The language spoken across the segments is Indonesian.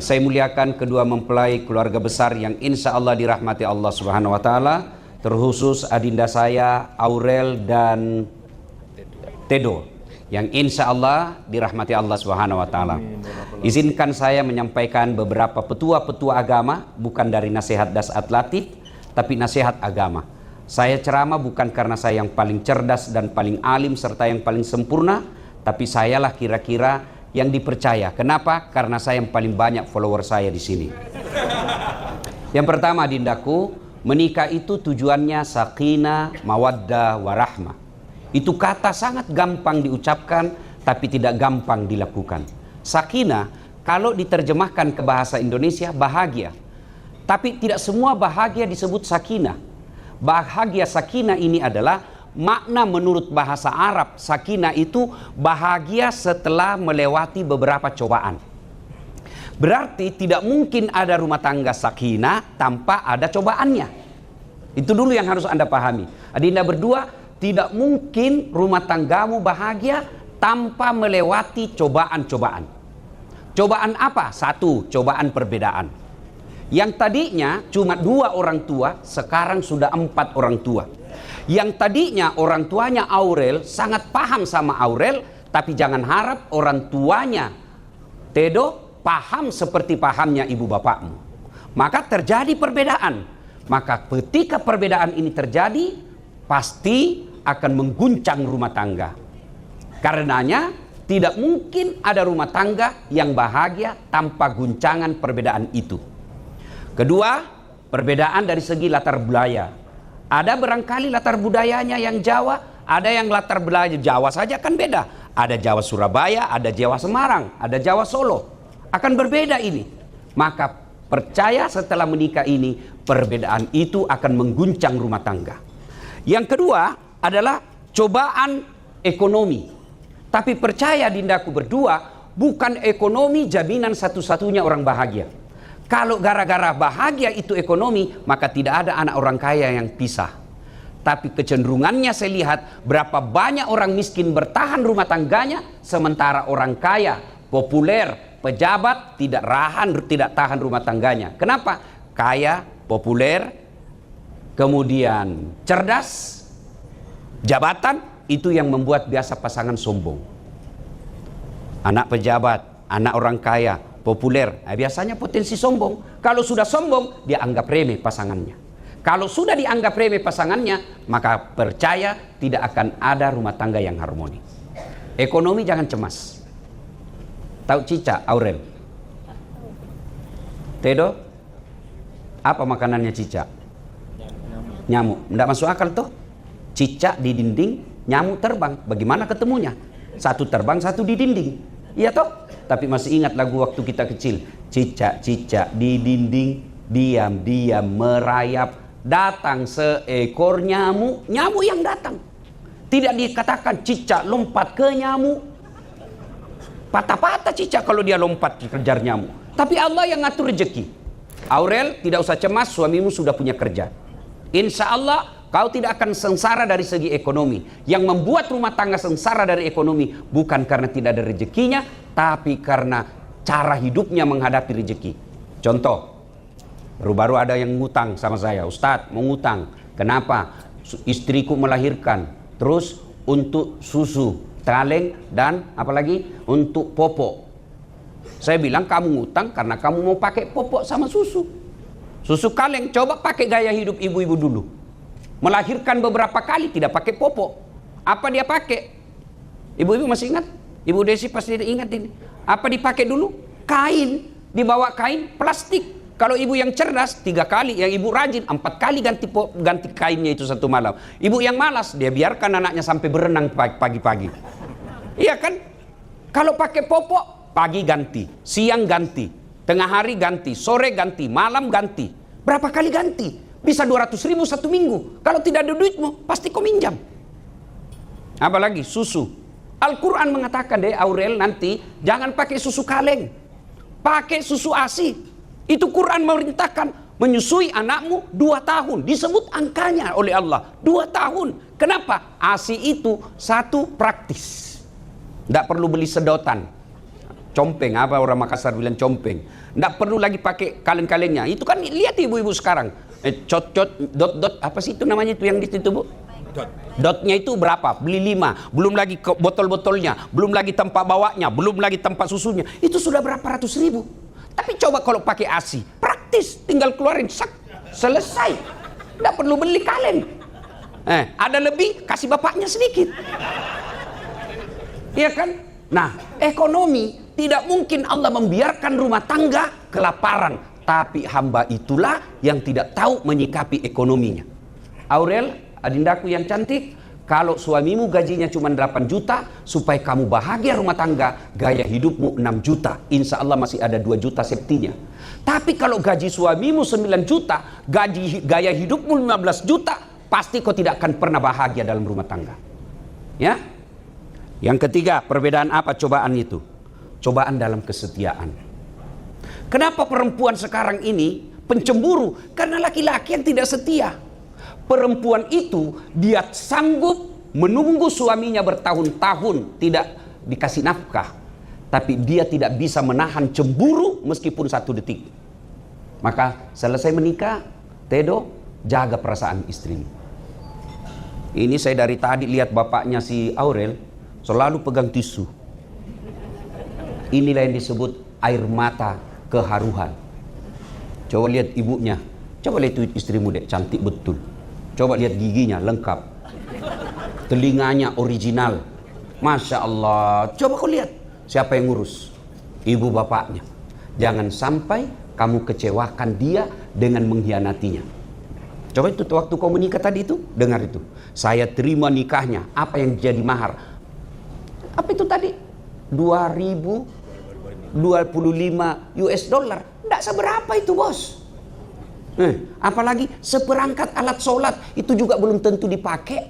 Saya muliakan kedua mempelai keluarga besar yang insya Allah dirahmati Allah Subhanahu Wa Taala, terkhusus adinda saya Aurel dan Tedo yang insya Allah dirahmati Allah Subhanahu Wa Taala. Izinkan saya menyampaikan beberapa petua-petua agama, bukan dari nasihat das atlatif, tapi nasihat agama. Saya ceramah bukan karena saya yang paling cerdas dan paling alim serta yang paling sempurna, tapi sayalah kira-kira yang dipercaya. Kenapa? Karena saya yang paling banyak follower saya di sini. Yang pertama, dindaku, menikah itu tujuannya sakinah, mawaddah, warahmah. Itu kata sangat gampang diucapkan, tapi tidak gampang dilakukan. Sakinah, kalau diterjemahkan ke bahasa Indonesia, bahagia. Tapi tidak semua bahagia disebut sakinah. Bahagia sakinah ini adalah makna menurut bahasa Arab. Sakinah itu bahagia setelah melewati beberapa cobaan. Berarti tidak mungkin ada rumah tangga sakinah tanpa ada cobaannya. Itu dulu yang harus Anda pahami. Adinda berdua, tidak mungkin rumah tanggamu bahagia tanpa melewati cobaan-cobaan. Cobaan apa? Satu, cobaan perbedaan. Yang tadinya cuma 2 orang tua, sekarang sudah 4 orang tua. Yang tadinya orang tuanya Aurel sangat paham sama Aurel, tapi jangan harap orang tuanya Tedo paham seperti pahamnya ibu bapakmu. Maka terjadi perbedaan. Maka ketika perbedaan ini terjadi, pasti akan mengguncang rumah tangga. Karenanya tidak mungkin ada rumah tangga yang bahagia tanpa guncangan perbedaan itu. Kedua, perbedaan dari segi latar budaya. Ada barangkali latar budayanya yang Jawa, ada yang latar budaya Jawa saja kan beda. Ada Jawa Surabaya, ada Jawa Semarang, ada Jawa Solo. Akan berbeda ini. Maka percaya setelah menikah ini, perbedaan itu akan mengguncang rumah tangga. Yang kedua adalah cobaan ekonomi. Tapi percaya dindaku berdua, bukan ekonomi jaminan satu-satunya orang bahagia. Kalau gara-gara bahagia itu ekonomi, maka tidak ada anak orang kaya yang pisah. Tapi kecenderungannya saya lihat berapa banyak orang miskin bertahan rumah tangganya, sementara orang kaya, populer, pejabat tidak tahan rumah tangganya. Kenapa? Kaya, populer, kemudian cerdas, jabatan, itu yang membuat biasa pasangan sombong. Anak pejabat, anak orang kaya, populer, biasanya potensi sombong. Kalau sudah sombong, dia anggap remeh pasangannya. Kalau sudah dianggap remeh pasangannya, maka percaya tidak akan ada rumah tangga yang harmoni. Ekonomi jangan cemas. Tahu cicak, Aurel? Tedo? Apa makanannya cicak? Nyamuk. Tidak masuk akal tuh. Cicak di dinding, nyamuk terbang. Bagaimana ketemunya? Satu terbang, satu di dinding. Iya toh? Tapi masih ingat lagu waktu kita kecil. Cicak-cicak di dinding, diam-diam merayap. Datang seekor nyamuk, nyamuk yang datang. Tidak dikatakan cicak lompat ke nyamuk. Patah-patah cicak kalau dia lompat kejar nyamuk. Tapi Allah yang ngatur rezeki. Aurel, tidak usah cemas, suamimu sudah punya kerja. Insya Allah kau tidak akan sengsara dari segi ekonomi. Yang membuat rumah tangga sengsara dari ekonomi bukan karena tidak ada rezekinya, tapi karena cara hidupnya menghadapi rezeki. Contoh, baru-baru ada yang ngutang sama saya, Ustadz mau ngutang. Kenapa? Istriku melahirkan, terus untuk susu, kaleng, dan apalagi untuk popok. Saya bilang kamu ngutang karena kamu mau pakai popok sama susu. Susu kaleng, coba pakai gaya hidup ibu-ibu dulu. Melahirkan beberapa kali tidak pakai popok. Apa dia pakai? Ibu-ibu masih ingat? Ibu Desi pasti ingat ini. Apa dipakai dulu? Kain. Dibawa kain plastik. Kalau ibu yang cerdas 3 kali, yang ibu rajin 4 kali ganti kainnya itu satu malam. Ibu yang malas, dia biarkan anaknya sampai berenang pagi-pagi. Iya kan? Kalau pakai popok, pagi ganti, siang ganti, tengah hari ganti, sore ganti, malam ganti. Berapa kali ganti? Bisa 200.000 satu minggu. Kalau tidak ada duitmu, pasti kau minjam. Apalagi susu. Al-Quran mengatakan deh Aurel nanti jangan pakai susu kaleng. Pakai susu ASI. Itu Quran memerintahkan menyusui anakmu 2 tahun. Disebut angkanya oleh Allah. 2 tahun. Kenapa? ASI itu satu praktis. Tidak perlu beli sedotan. Compeng, apa orang Makassar bilang compeng. Nggak perlu lagi pakai kaleng-kalengnya. Itu kan lihat ibu-ibu sekarang. Dot, apa sih itu namanya itu yang di situ, Bu? Dotnya itu berapa? Beli 5. Belum lagi botol-botolnya, belum lagi tempat bawanya, belum lagi tempat susunya. Itu sudah berapa ratus ribu. Tapi coba kalau pakai ASI, praktis, tinggal keluarin, sak, selesai. Nggak perlu beli kaleng. Ada lebih, kasih bapaknya sedikit. Iya kan? Nah, ekonomi tidak mungkin Allah membiarkan rumah tangga kelaparan. Tapi hamba itulah yang tidak tahu menyikapi ekonominya. Aurel, adindaku yang cantik, kalau suamimu gajinya cuma 8 juta, supaya kamu bahagia rumah tangga, gaya hidupmu 6 juta. Insya Allah masih ada 2 juta safety-nya. Tapi kalau gaji suamimu 9 juta, gaya hidupmu 15 juta, pasti kau tidak akan pernah bahagia dalam rumah tangga. Ya? Yang ketiga, perbedaan apa cobaan itu? Cobaan dalam kesetiaan. Kenapa perempuan sekarang ini pencemburu? Karena laki-laki yang tidak setia. Perempuan itu dia sanggup menunggu suaminya bertahun-tahun tidak dikasih nafkah, tapi dia tidak bisa menahan cemburu meskipun 1 detik. Maka selesai menikah, Tedo, jaga perasaan istrimu. Ini saya dari tadi lihat bapaknya si Aurel selalu pegang tisu. Inilah yang disebut air mata keharuan. Coba lihat ibunya, coba lihat istrimu dek, cantik betul. Coba lihat giginya lengkap, telinganya original, masya Allah. Coba kau lihat siapa yang ngurus? Ibu bapaknya. Jangan sampai kamu kecewakan dia dengan mengkhianatinya. Coba itu waktu kau menikah tadi itu, dengar itu. Saya terima nikahnya. Apa yang jadi mahar? Apa itu tadi? 2025 US dollar. Tidak seberapa itu, bos. Apalagi seperangkat alat sholat itu juga belum tentu dipakai.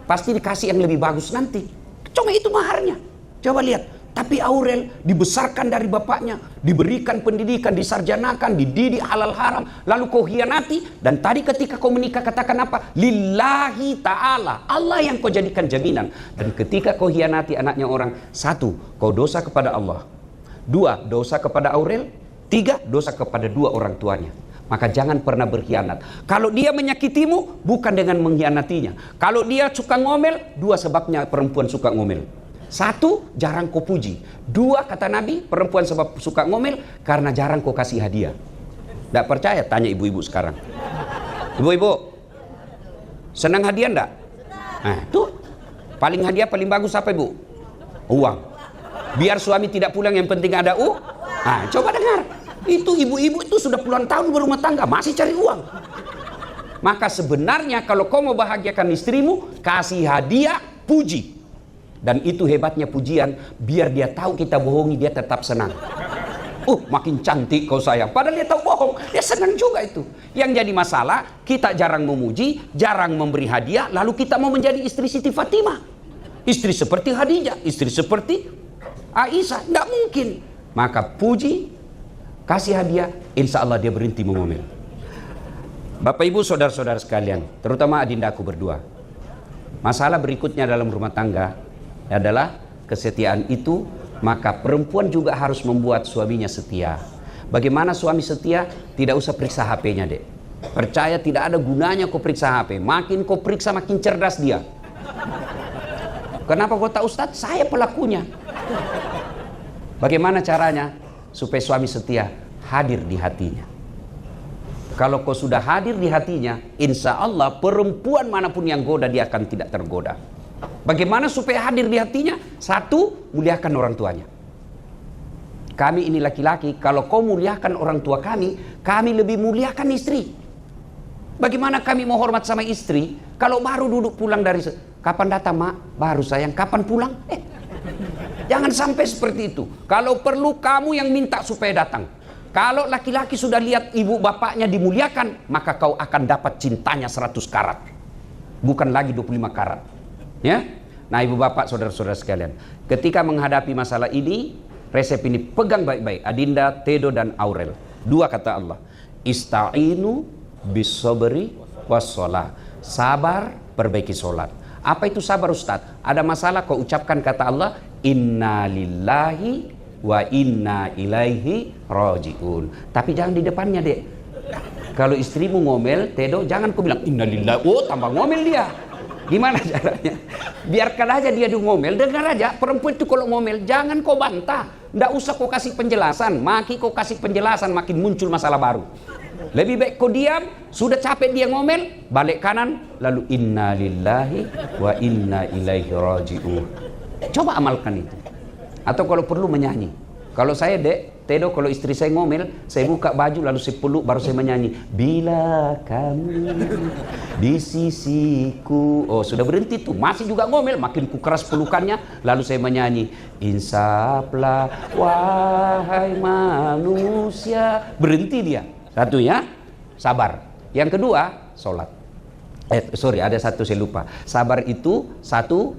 Pasti dikasih yang lebih bagus nanti. Cuma itu maharnya. Coba lihat. Tapi Aurel dibesarkan dari bapaknya, diberikan pendidikan, disarjanakan, dididik halal haram, lalu kau hianati. Dan tadi ketika kau menikah katakan apa? Lillahi ta'ala, Allah yang kau jadikan jaminan. Dan ketika kau hianati anaknya orang, 1, kau dosa kepada Allah. 2, dosa kepada Aurel. 3, dosa kepada 2 orang tuanya. Maka jangan pernah berkhianat. Kalau dia menyakitimu, bukan dengan mengkhianatinya. Kalau dia suka ngomel, 2 sebabnya perempuan suka ngomel. 1, jarang kau puji. 2, kata Nabi, perempuan sebab suka ngomel karena jarang kau kasih hadiah. Tidak percaya? Tanya ibu-ibu sekarang. Ibu-ibu, senang hadiah enggak? Nah, tuh, paling hadiah paling bagus apa ibu? Uang. Biar suami tidak pulang yang penting ada uang. Nah, coba dengar. Itu ibu-ibu itu sudah puluhan tahun berumah tangga masih cari uang. Maka sebenarnya kalau kau mau bahagiakan istrimu, kasih hadiah, puji. Dan itu hebatnya pujian, biar dia tahu kita bohongi, dia tetap senang. Makin cantik kau sayang. Padahal dia tahu bohong, dia senang juga itu. Yang jadi masalah, kita jarang memuji, jarang memberi hadiah, lalu kita mau menjadi istri Siti Fatimah. Istri seperti Khadijah, istri seperti Aisyah, tidak mungkin. Maka puji, kasih hadiah, insya Allah dia berhenti mengomel. Bapak ibu saudara-saudara sekalian, terutama adindaku berdua. Masalah berikutnya dalam rumah tangga adalah kesetiaan itu, maka perempuan juga harus membuat suaminya setia. Bagaimana suami setia? Tidak usah periksa HP-nya dek. Percaya tidak ada gunanya kau periksa HP. Makin kau periksa makin cerdas dia. Kenapa kau tahu Ustaz? Saya pelakunya. Bagaimana caranya? Supaya suami setia hadir di hatinya. Kalau kau sudah hadir di hatinya, insya Allah perempuan manapun yang goda dia akan tidak tergoda. Bagaimana supaya hadir di hatinya? 1, muliakan orang tuanya. Kami ini laki-laki, kalau kau muliakan orang tua kami lebih muliakan istri. Bagaimana kami mau hormat sama istri kalau baru duduk pulang dari kapan datang mak? Baru sayang, kapan pulang? Jangan sampai seperti itu. Kalau perlu kamu yang minta supaya datang. Kalau laki-laki sudah lihat ibu bapaknya dimuliakan, maka kau akan dapat cintanya 100 karat. Bukan lagi 25 karat. Ya? Nah ibu bapak saudara-saudara sekalian, ketika menghadapi masalah ini, resep ini pegang baik-baik. Adinda, Tedo dan Aurel. 2 kata Allah. Ista'inu bis-sabri was-shalah. Sabar, perbaiki solat. Apa itu sabar Ustaz? Ada masalah kau ucapkan kata Allah, Inna lillahi wa inna ilaihi rajiun. Tapi jangan di depannya, Dek. Kalau istrimu ngomel, Tedo, jangan kau bilang innalillahi. Oh, tambah ngomel dia. Gimana caranya? Biarkan aja dia ngomel, dengar aja. Perempuan itu kalau ngomel, jangan kau bantah. Nggak usah kau kasih penjelasan. Makin kau kasih penjelasan, makin muncul masalah baru. Lebih baik kau diam, sudah capek dia ngomel, balik kanan, lalu inna lillahi wa inna ilaihi raji'un. Coba amalkan itu. Atau kalau perlu menyanyi. Kalau saya, Dek, Tedo, kalau istri saya ngomel, saya buka baju lalu saya peluk, baru saya menyanyi. Bila kamu di sisiku. Oh, sudah berhenti tuh. Masih juga ngomel, makin ku keras pelukannya, lalu saya menyanyi. Insaflah wahai manusia. Berhenti dia. Satu ya, sabar. Yang kedua, sholat. Ada satu saya lupa. Sabar itu satu,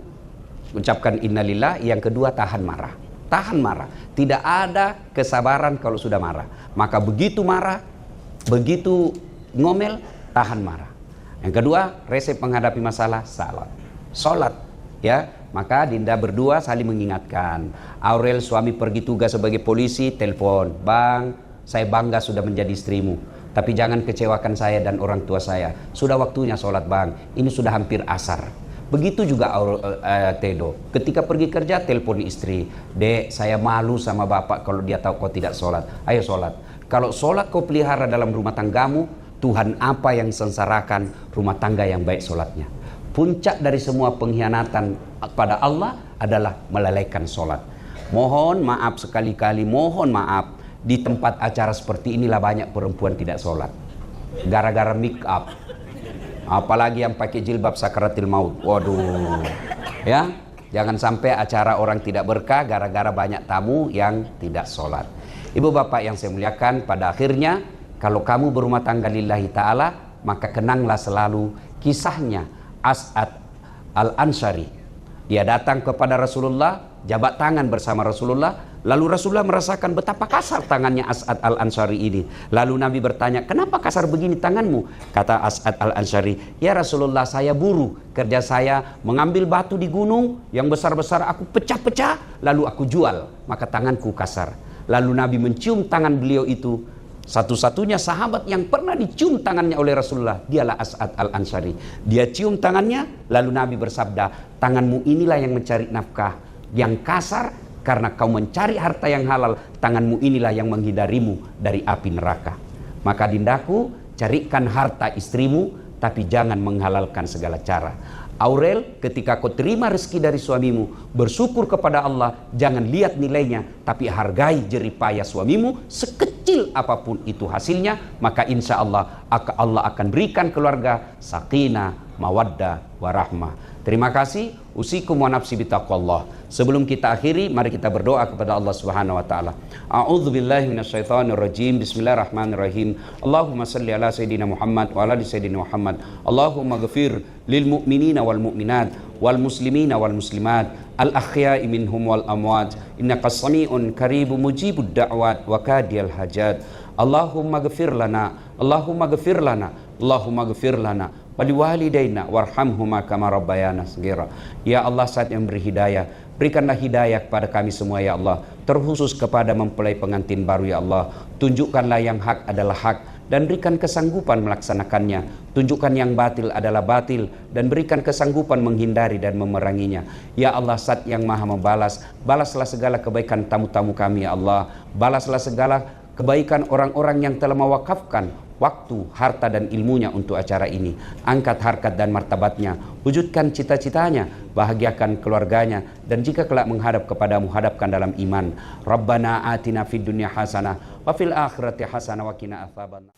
ucapkan innalillah. Yang kedua, tahan marah. Tahan marah. Tidak ada kesabaran kalau sudah marah. Maka begitu marah, begitu ngomel, tahan marah. Yang kedua, resep menghadapi masalah, salat. Sholat. Ya, maka Dinda berdua saling mengingatkan. Aurel suami pergi tugas sebagai polisi, telepon, Bang, saya bangga sudah menjadi istrimu, tapi jangan kecewakan saya dan orang tua saya. Sudah waktunya sholat, Bang. Ini sudah hampir asar. Begitu juga Tedo. Ketika pergi kerja, telepon istri. Dek, saya malu sama bapak kalau dia tahu kau tidak sholat. Ayo sholat. Kalau sholat kau pelihara dalam rumah tanggamu, Tuhan apa yang sengsarakan rumah tangga yang baik sholatnya. Puncak dari semua pengkhianatan pada Allah adalah melalaikan sholat. Mohon maaf sekali-kali, mohon maaf. Di tempat acara seperti inilah banyak perempuan tidak sholat. Gara-gara make up. Apalagi yang pakai jilbab sakaratil maut. Waduh. Ya, jangan sampai acara orang tidak berkah gara-gara banyak tamu yang tidak sholat. Ibu bapak yang saya muliakan, pada akhirnya kalau kamu berumah tangga lillahi ta'ala, maka kenanglah selalu kisahnya As'ad al-Ansari. Dia datang kepada Rasulullah, jabat tangan bersama Rasulullah. Lalu Rasulullah merasakan betapa kasar tangannya As'ad al-Ansari ini. Lalu Nabi bertanya, kenapa kasar begini tanganmu? Kata As'ad al-Ansari, ya Rasulullah, saya buruh. Kerja saya mengambil batu di gunung yang besar-besar, aku pecah-pecah, lalu aku jual. Maka tanganku kasar. Lalu Nabi mencium tangan beliau itu. Satu-satunya sahabat yang pernah dicium tangannya oleh Rasulullah, dialah As'ad al-Ansari. Dia cium tangannya, lalu Nabi bersabda, tanganmu inilah yang mencari nafkah. Yang kasar, karena kau mencari harta yang halal, tanganmu inilah yang menghindarimu dari api neraka. Maka Dindaku, carikan harta istrimu, tapi jangan menghalalkan segala cara. Aurel, ketika kau terima rezeki dari suamimu, bersyukur kepada Allah, jangan lihat nilainya, tapi hargai jeripaya suamimu, sekecil apapun itu hasilnya, maka insya Allah Allah akan berikan keluarga sakinah, mawaddah, warahmah. Terima kasih. Usikum wa nafsi bitaqwallah. Sebelum kita akhiri, mari kita berdoa kepada Allah Subhanahu wa taala. A'udzubillahi minasyaitonir rajim. Bismillahirrahmanirrahim. Allahumma shalli ala sayidina Muhammad wa ala ali sayidina Muhammad. Allahumma ghfir lil mu'minina wal mu'minat wal muslimina wal muslimat al ahya'i minhum wal amwat. Innaka sami'un qaribun mujibud da'wat wa kadiyal hajat. Allahumma ghfir lana. Allahumma ghfir lana. Allahumma ghfir lana. Waliwalidaina warhamhuma kama rabbayana saghira. Ya Allah, saat yang beri hidayah, berikanlah hidayah kepada kami semua ya Allah, terkhusus kepada mempelai pengantin baru ya Allah. Tunjukkanlah yang hak adalah hak dan berikan kesanggupan melaksanakannya. Tunjukkan yang batil adalah batil dan berikan kesanggupan menghindari dan memeranginya. Ya Allah, saat yang maha membalas, balaslah segala kebaikan tamu-tamu kami ya Allah. Balaslah segala kebaikan orang-orang yang telah mewakafkan waktu, harta dan ilmunya untuk acara ini. Angkat harkat dan martabatnya, wujudkan cita-citanya, bahagiakan keluarganya, dan jika kelak menghadap kepadamu, hadapkan dalam iman. Rabbana atina fid dunya hasanah wa fil akhirati hasanah wa qina adzabannar.